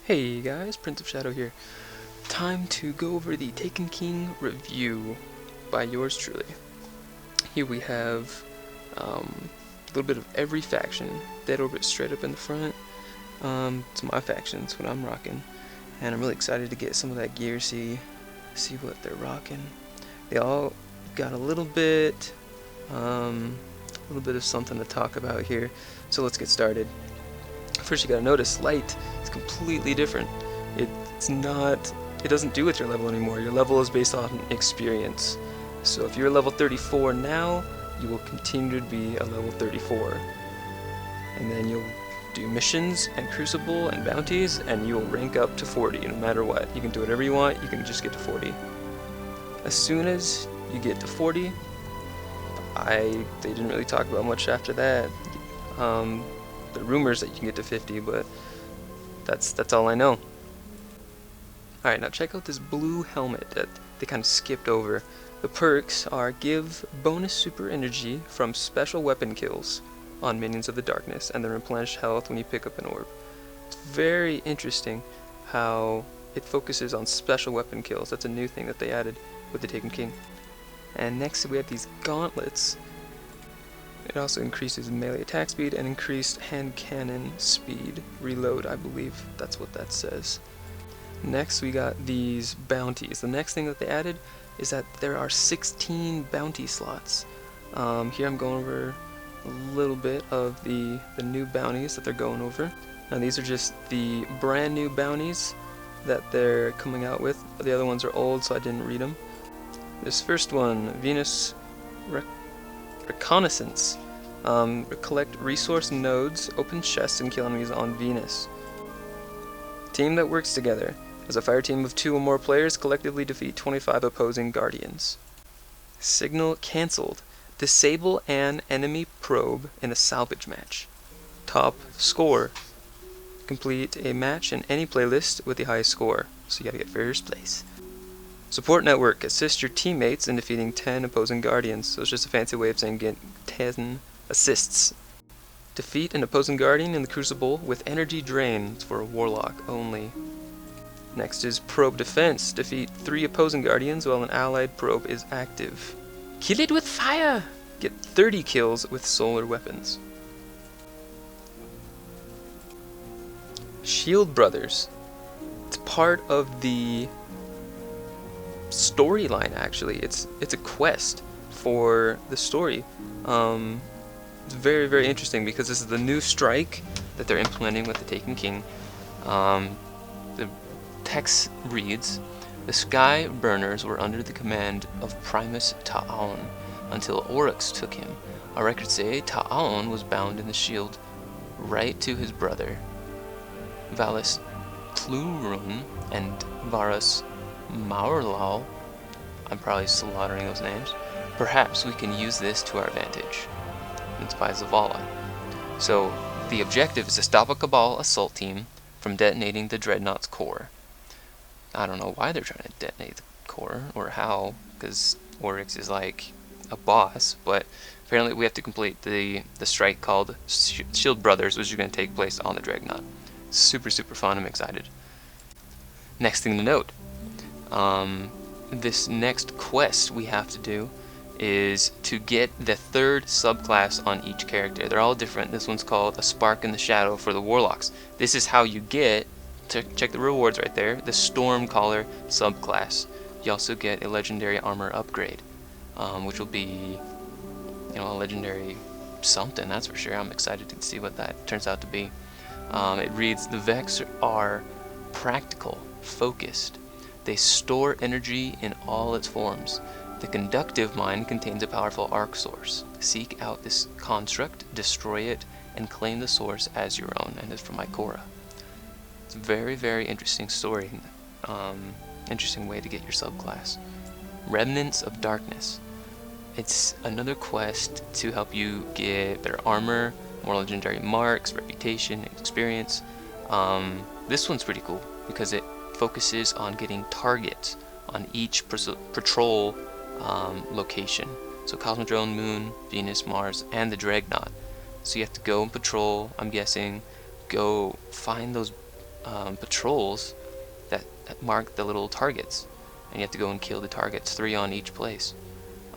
Hey guys, Prince of Shadow here. Time to go over the Taken King review by yours truly. Here we have a little bit of every faction. Dead Orbit straight up in the front. It's my factions, what I'm rocking. And I'm really excited to get some of that gear, see what they're rocking. They all got a little bit of something to talk about here. So let's get started. First you gotta notice, light is completely different. It doesn't do with your level anymore. Your level is based on experience. So if you're level 34 now, you will continue to be a level 34. And then you'll do missions and Crucible and Bounties, and you will rank up to 40 no matter what. You can do whatever you want, you can just get to 40. As soon as you get to 40, they didn't really talk about much after that. The rumors that you can get to 50, but that's all I know. Alright, now check out this blue helmet that they kind of skipped over. The perks are give bonus super energy from special weapon kills on minions of the darkness, and then replenish health when you pick up an orb. It's very interesting how it focuses on special weapon kills. That's a new thing that they added with the Taken King. And next we have these gauntlets. It also increases melee attack speed and increased hand cannon speed. Reload, I believe that's what that says. Next we got these bounties. The next thing that they added is that there are 16 bounty slots. Here I'm going over a little bit of the new bounties that they're going over. Now these are just the brand new bounties that they're coming out with. The other ones are old, so I didn't read them. This first one, Venus Reconnaissance. Collect resource nodes, open chests, and kill enemies on Venus. Team that works together. As a fire team of 2 or more players, collectively defeat 25 opposing guardians. Signal cancelled. Disable an enemy probe in a salvage match. Top score. Complete a match in any playlist with the highest score. So you gotta get first place. Support network. Assist your teammates in defeating 10 opposing guardians. So it's just a fancy way of saying get 10 assists. Defeat an opposing guardian in the Crucible with energy drain. It's for a warlock only. Next is probe defense. Defeat 3 opposing guardians while an allied probe is active. Kill it with fire! Get 30 kills with solar weapons. Shield Brothers. It's part of the storyline, actually. It's a quest for the story. It's very, very interesting because this is the new strike that they're implementing with the Taken King. The text reads, the Sky Burners were under the command of Primus Ta'aun until Oryx took him. Our records say Ta'aun was bound in the shield right to his brother Valus Plurun and Varus Maurlal. I'm probably slaughtering those names. Perhaps we can use this to our advantage. It's by Zavala. So the objective is to stop a Cabal assault team from detonating the Dreadnought's core. I don't know why they're trying to detonate the core or how, because Oryx is like a boss, but apparently we have to complete the strike called Shield Brothers, which is going to take place on the Dreadnought. Super, super fun. I'm excited. Next thing to note, this next quest we have to do is to get the 3rd subclass on each character. They're all different. This one's called a Spark in the Shadow for the Warlocks. This is how you get, check the rewards right there, the Stormcaller subclass. You also get a legendary armor upgrade, which will be, a legendary something, that's for sure. I'm excited to see what that turns out to be. It reads, the Vex are practical, focused. They store energy in all its forms. The conductive mind contains a powerful arc source. Seek out this construct, destroy it, and claim the source as your own. And it's from Ikora. It's a very, very interesting story. Interesting way to get your subclass. Remnants of Darkness. It's another quest to help you get better armor, more legendary marks, reputation, experience. This one's pretty cool because it focuses on getting targets on each patrol location. So Cosmodrome, Moon, Venus, Mars, and the Dreadnought. So you have to go and patrol, I'm guessing, go find those patrols that mark the little targets, and you have to go and kill the targets, 3 on each place.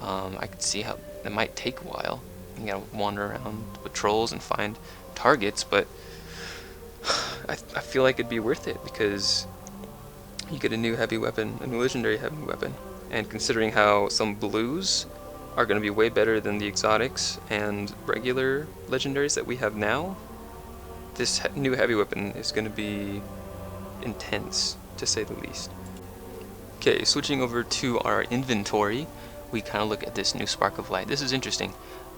I could see how it might take a while. You gotta wander around patrols and find targets, but I feel like it'd be worth it because you get a new heavy weapon, a new legendary heavy weapon, and considering how some blues are going to be way better than the exotics and regular legendaries that we have now, this new heavy weapon is going to be intense, to say the least. Okay, switching over to our inventory, we kind of look at this new Spark of Light. This is interesting.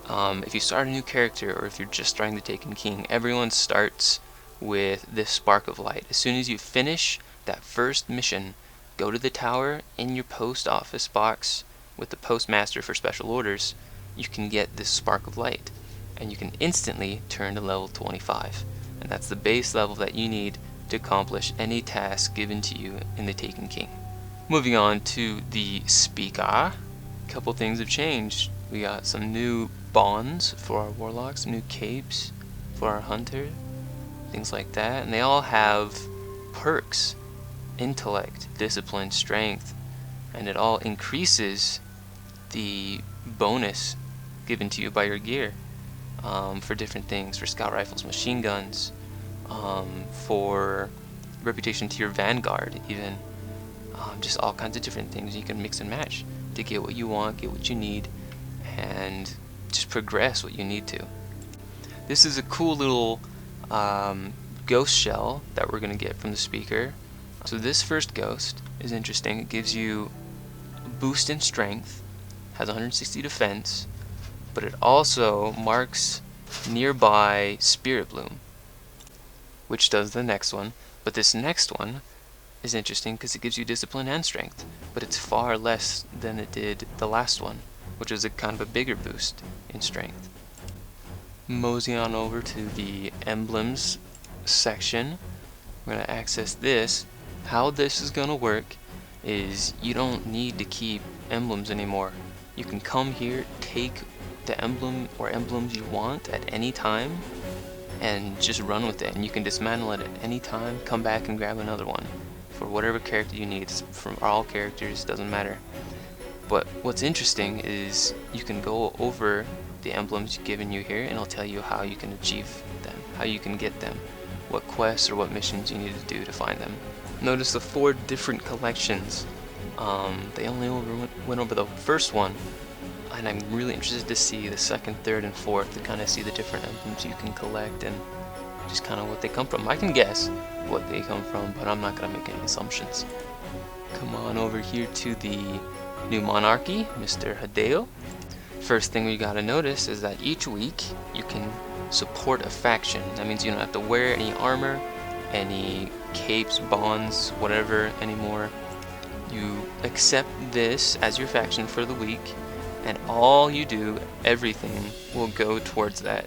If you start a new character, or if you're just starting the Taken King, everyone starts with this Spark of Light. As soon as you finish that first mission, go to the tower in your post office box with the postmaster for special orders. You can get this Spark of Light, and you can instantly turn to level 25. And that's the base level that you need to accomplish any task given to you in the Taken King. Moving on to the speaker, a couple things have changed. We got some new bonds for our warlocks, some new capes for our hunter, things like that, and they all have perks: intellect, discipline, strength, and it all increases the bonus given to you by your gear for different things, for scout rifles, machine guns, for reputation to your vanguard, even just all kinds of different things you can mix and match to get what you want, get what you need, and just progress what you need to. This is a cool little ghost shell that we're going to get from the speaker. So this first ghost is interesting. It gives you a boost in strength, has 160 defense, but it also marks nearby Spirit Bloom, which does the next one. But this next one is interesting because it gives you discipline and strength, but it's far less than it did the last one, which was a kind of a bigger boost in strength. Mosey on over to the emblems section. We're going to access this. How this is going to work is you don't need to keep emblems anymore. You can come here, take the emblem or emblems you want at any time, and just run with it, and you can dismantle it at any time, come back and grab another one for whatever character you need. It's from all characters, doesn't matter. But what's interesting is you can go over the emblems given you here, and it'll tell you how you can achieve them, how you can get them, what quests or what missions you need to do to find them. Notice the 4 different collections. They only went over the first one, and I'm really interested to see the 2nd, 3rd, and 4th to kind of see the different emblems you can collect and just kind of what they come from. I can guess what they come from, but I'm not going to make any assumptions. Come on over here to the new monarchy, Mr. Hideo. First thing we got to notice is that each week you can support a faction. That means you don't have to wear any armor, any capes, bonds, whatever anymore. You accept this as your faction for the week, and all you do, everything will go towards that.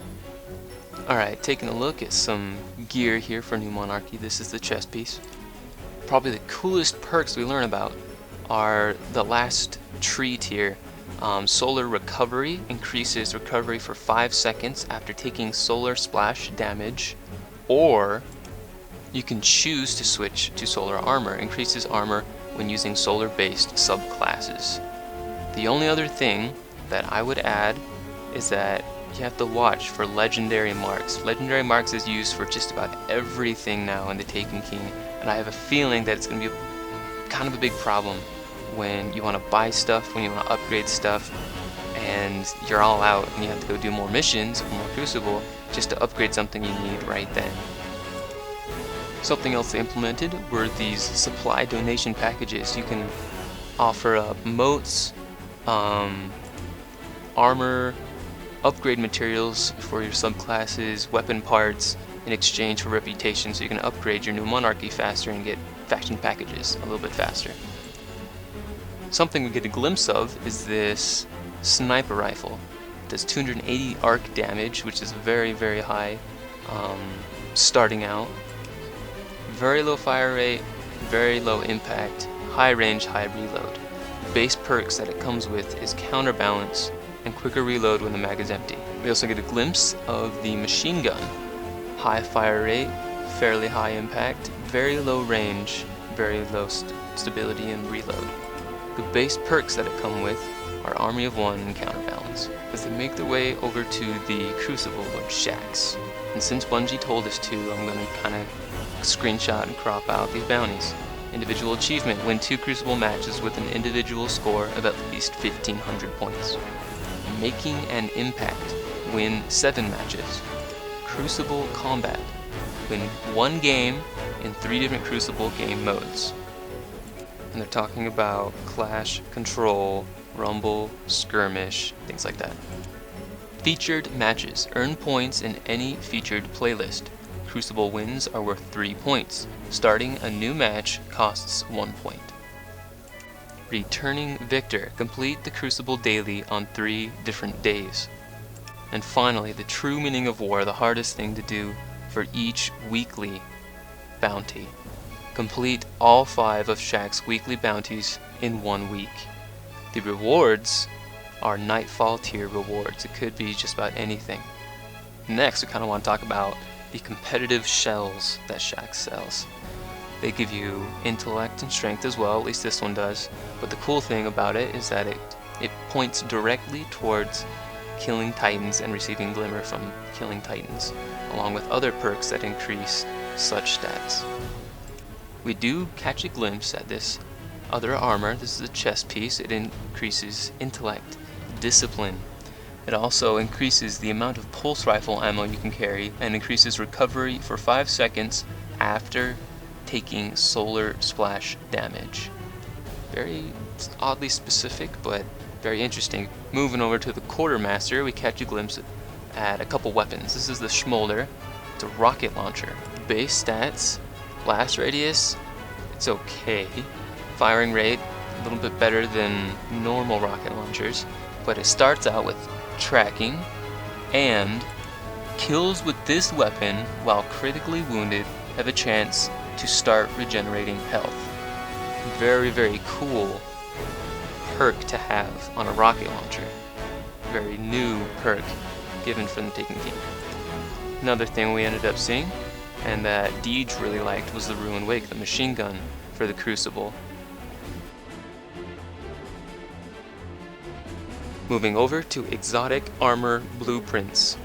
Alright, taking a look at some gear here for New Monarchy. This is the chest piece. Probably the coolest perks we learn about are the last treat here. Solar Recovery increases recovery for 5 seconds after taking solar splash damage, or you can choose to switch to Solar Armor. Increases armor when using solar-based subclasses. The only other thing that I would add is that you have to watch for legendary marks. Legendary marks is used for just about everything now in the Taken King, and I have a feeling that it's going to be kind of a big problem when you want to buy stuff, when you want to upgrade stuff, and you're all out and you have to go do more missions or more Crucible just to upgrade something you need right then. Something else they implemented were these supply donation packages. You can offer up motes, armor, upgrade materials for your subclasses, weapon parts, in exchange for reputation, so you can upgrade your New Monarchy faster and get faction packages a little bit faster. Something we get a glimpse of is this sniper rifle. It does 280 arc damage, which is very, very high starting out. Very low fire rate, very low impact, high range, high reload. Base perks that it comes with is counterbalance and quicker reload when the mag is empty. We also get a glimpse of the machine gun. High fire rate, fairly high impact, very low range, very low stability and reload. The base perks that it come with are Army of One and Counterbalance, as they make their way over to the Crucible of Shaxx. And since Bungie told us to, I'm going to kind of screenshot and crop out these bounties. Individual achievement: win 2 Crucible matches with an individual score of at least 1500 points. Making an impact: win 7 matches. Crucible combat: win 1 game in 3 different Crucible game modes. And they're talking about Clash, Control, Rumble, Skirmish, things like that. Featured matches: earn points in any featured playlist. Crucible wins are worth 3 points. Starting a new match costs 1 point. Returning victor: complete the Crucible daily on 3 different days. And finally, the true meaning of war, the hardest thing to do for each weekly bounty. Complete all 5 of Shaxx's weekly bounties in 1 week. The rewards are Nightfall tier rewards. It could be just about anything. Next, we kind of want to talk about the competitive shells that Shaxx sells. They give you intellect and strength as well, at least this one does. But the cool thing about it is that it points directly towards killing Titans and receiving Glimmer from killing Titans, along with other perks that increase such stats. We do catch a glimpse at this other armor. This is a chest piece. It increases intellect, discipline. It also increases the amount of pulse rifle ammo you can carry and increases recovery for 5 seconds after taking solar splash damage. Very oddly specific, but very interesting. Moving over to the Quartermaster, we catch a glimpse at a couple weapons. This is the Smolder. It's a rocket launcher. Base stats: blast radius, it's okay. Firing rate, a little bit better than normal rocket launchers, but it starts out with tracking, and kills with this weapon while critically wounded have a chance to start regenerating health. Very, very cool perk to have on a rocket launcher. Very new perk given from the Taken King. Another thing we ended up seeing, and that Deej really liked, was the Ruin Wake, the machine gun for the Crucible. Moving over to exotic armor blueprints.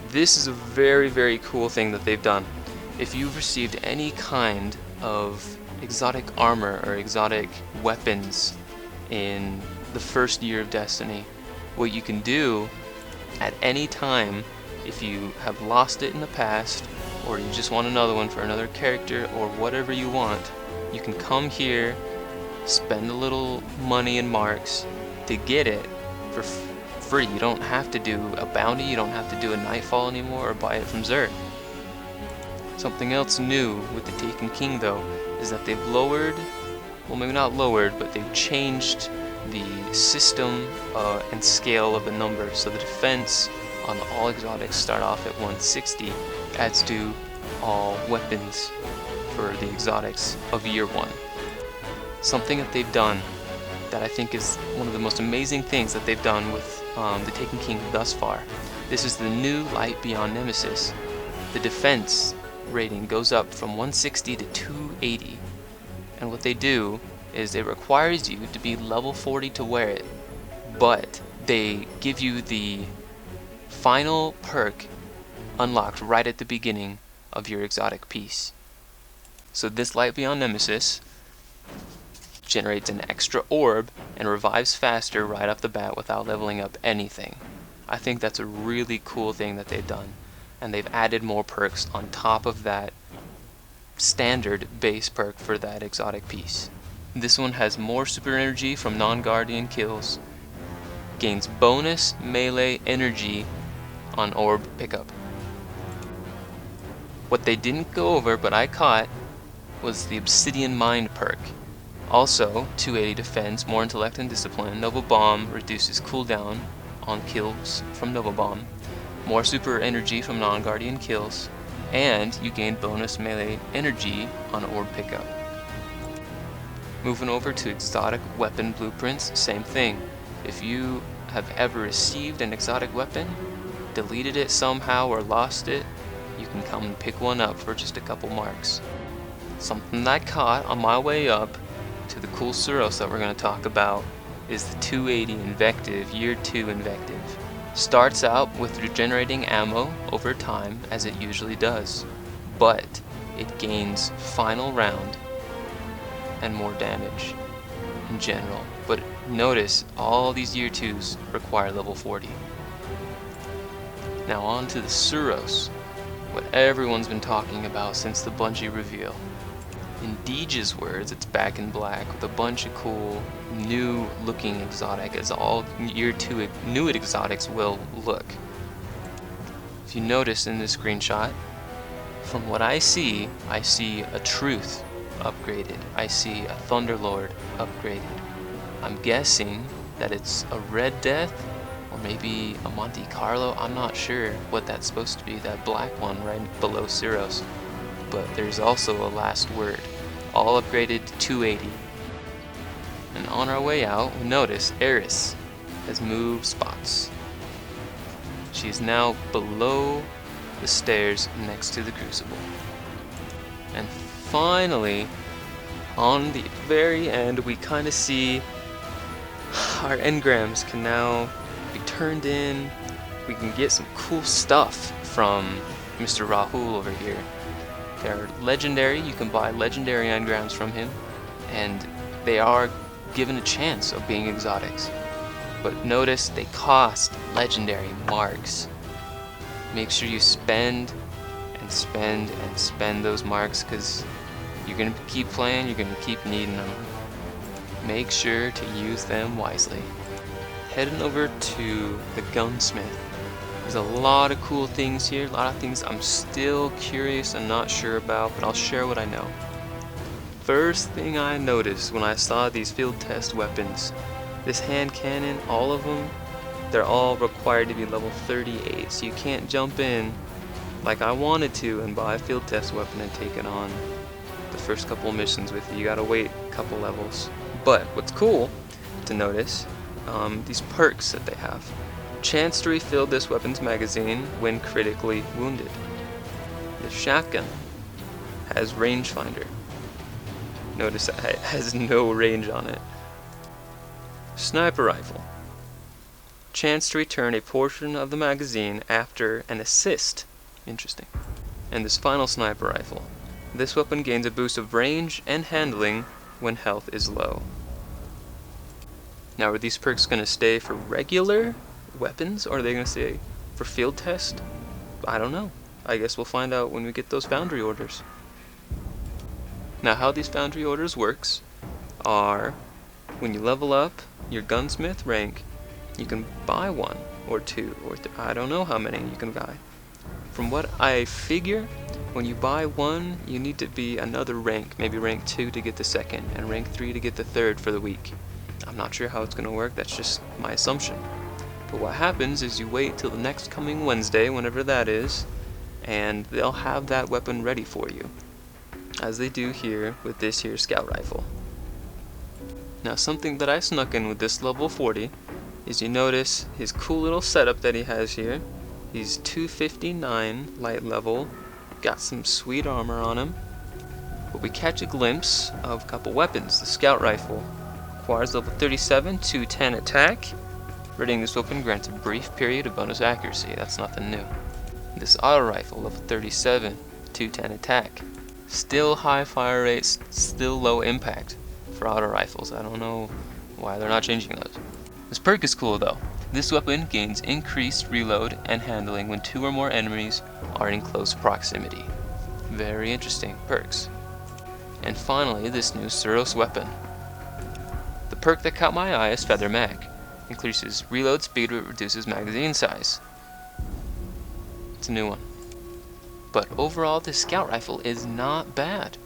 This is a very, very cool thing that they've done. If you've received any kind of exotic armor or exotic weapons in the first year of Destiny, what you can do at any time, if you have lost it in the past, or you just want another one for another character, or whatever you want, you can come here, spend a little money and marks to get it for free. You don't have to do a bounty, you don't have to do a Nightfall anymore, or buy it from Xur. Something else new with the Taken King though is that they've lowered, well maybe not lowered, but they've changed the system and scale of the numbers. So the defense on all exotics start off at 160, adds to all weapons for the exotics of year 1. Something that they've done that I think is one of the most amazing things that they've done with the Taken King thus far. This is the new Light Beyond Nemesis. The defense rating goes up from 160 to 280, and what they do is it requires you to be level 40 to wear it, but they give you the final perk unlocked right at the beginning of your exotic piece. So this Light Beyond Nemesis generates an extra orb and revives faster right off the bat without leveling up anything. I think that's a really cool thing that they've done, and they've added more perks on top of that standard base perk for that exotic piece. This one has more super energy from non-guardian kills, gains bonus melee energy on orb pickup. What they didn't go over but I caught was the Obsidian Mind perk. Also, 280 defense, more intellect and discipline. Nova Bomb reduces cooldown on kills from Nova Bomb. More super energy from non-guardian kills. And you gain bonus melee energy on orb pickup. Moving over to exotic weapon blueprints, same thing. If you have ever received an exotic weapon, deleted it somehow or lost it, you can come and pick one up for just a couple marks. Something that I caught on my way up to the cool Suros that we're going to talk about is the 280 Invective, Year 2 Invective. Starts out with regenerating ammo over time, as it usually does, but it gains final round and more damage in general. But notice, all these Year 2s require level 40. Now on to the Suros, what everyone's been talking about since the Bungie reveal. In Deej's words, it's back in black with a bunch of cool, new looking exotic, as all Year 2 new exotics will look. If you notice in this screenshot, from what I see a Truth upgraded. I see a Thunderlord upgraded. I'm guessing that it's a Red Death, or maybe a Monte Carlo. I'm not sure what that's supposed to be, that black one right below Suros. But there's also a Last Word, all upgraded to 280. And on our way out, we notice Eris has moved spots. She is now below the stairs next to the Crucible. And finally, on the very end, we kind of see our engrams can now be turned in. We can get some cool stuff from Mr. Rahul over here. They're legendary. You can buy legendary engrams from him, and they are given a chance of being exotics. But notice they cost legendary marks. Make sure you spend and spend and spend those marks, because you're going to keep playing, you're going to keep needing them. Make sure to use them wisely. Heading over to the gunsmith. There's a lot of cool things here, a lot of things I'm still curious and not sure about, but I'll share what I know. First thing I noticed when I saw these field test weapons, this hand cannon, all of them, they're all required to be level 38, so you can't jump in like I wanted to and buy a field test weapon and take it on the first couple of missions with you. You gotta wait a couple levels. But what's cool to notice, these perks that they have. Chance to refill this weapon's magazine when critically wounded. The shotgun has rangefinder. Notice that it has no range on it. Sniper rifle. Chance to return a portion of the magazine after an assist. Interesting. And this final sniper rifle. This weapon gains a boost of range and handling when health is low. Now, are these perks going to stay for regular weapons, or are they going to stay for field test? I don't know. I guess we'll find out when we get those foundry orders. Now, how these foundry orders works are when you level up your gunsmith rank, you can buy one or two or I don't know how many you can buy. From what I figure, when you buy one, you need to be another rank, maybe rank 2 to get the second, and rank 3 to get the third for the week. I'm not sure how it's going to work, that's just my assumption. But what happens is you wait till the next coming Wednesday, whenever that is, and they'll have that weapon ready for you, as they do here with this here scout rifle. Now, something that I snuck in with this level 40 is you notice his cool little setup that he has here. He's 259 light level, got some sweet armor on him, but we catch a glimpse of a couple weapons. The scout rifle requires level 37, 210 attack. Readying this weapon grants a brief period of bonus accuracy. That's nothing new. This auto rifle, level 37, 210 attack. Still high fire rates, still low impact for auto rifles. I don't know why they're not changing those. This perk is cool though. This weapon gains increased reload and handling when 2 or more enemies are in close proximity. Very interesting perks. And finally, this new Suros weapon. The perk that caught my eye is Feather Mag. Increases reload speed but reduces magazine size. It's a new one. But overall, this scout rifle is not bad.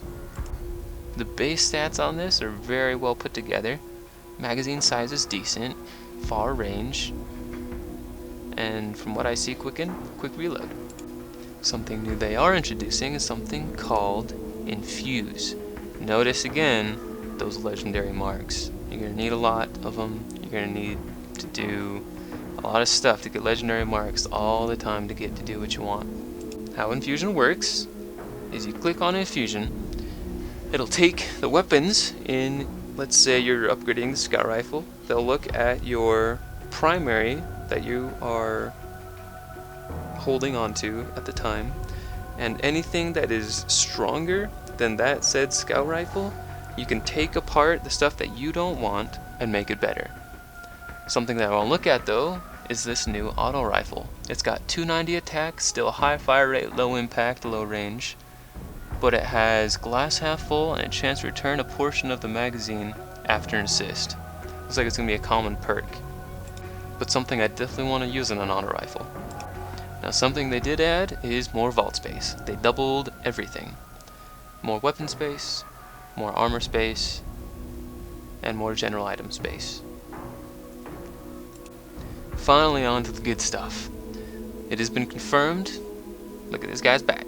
The base stats on this are very well put together. Magazine size is decent, far range, and from what I see, quick reload. Something new they are introducing is something called Infuse. Notice again those legendary marks. You're going to need a lot of them. You're going to need to do a lot of stuff to get legendary marks all the time to get to do what you want. how infusion works is you click on infusion, it'll take the weapons in, let's say you're upgrading the scout rifle, they'll look at your primary that you are holding onto at the time, and anything that is stronger than that said scout rifle, you can take apart the stuff that you don't want and make it better. Something that I want to look at though is this new auto rifle. It's got 290 attack, still high fire rate, low impact, low range, but it has glass half full and a chance to return a portion of the magazine after an assist. Looks like it's going to be a common perk, but something I definitely want to use in an auto rifle. Now something they did add is more vault space. They doubled everything. More weapon space, more armor space, and more general item space. Finally on to the good stuff. It has been confirmed. Look at this guy's back.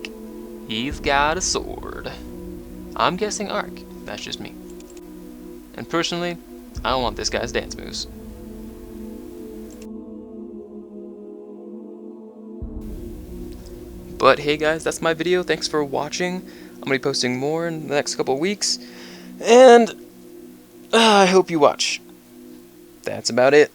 He's got a sword. I'm guessing arc. That's just me. And personally, I don't want this guy's dance moves. But hey guys, that's my video. Thanks for watching. I'm going to be posting more in the next couple of weeks. And I hope you watch. That's about it.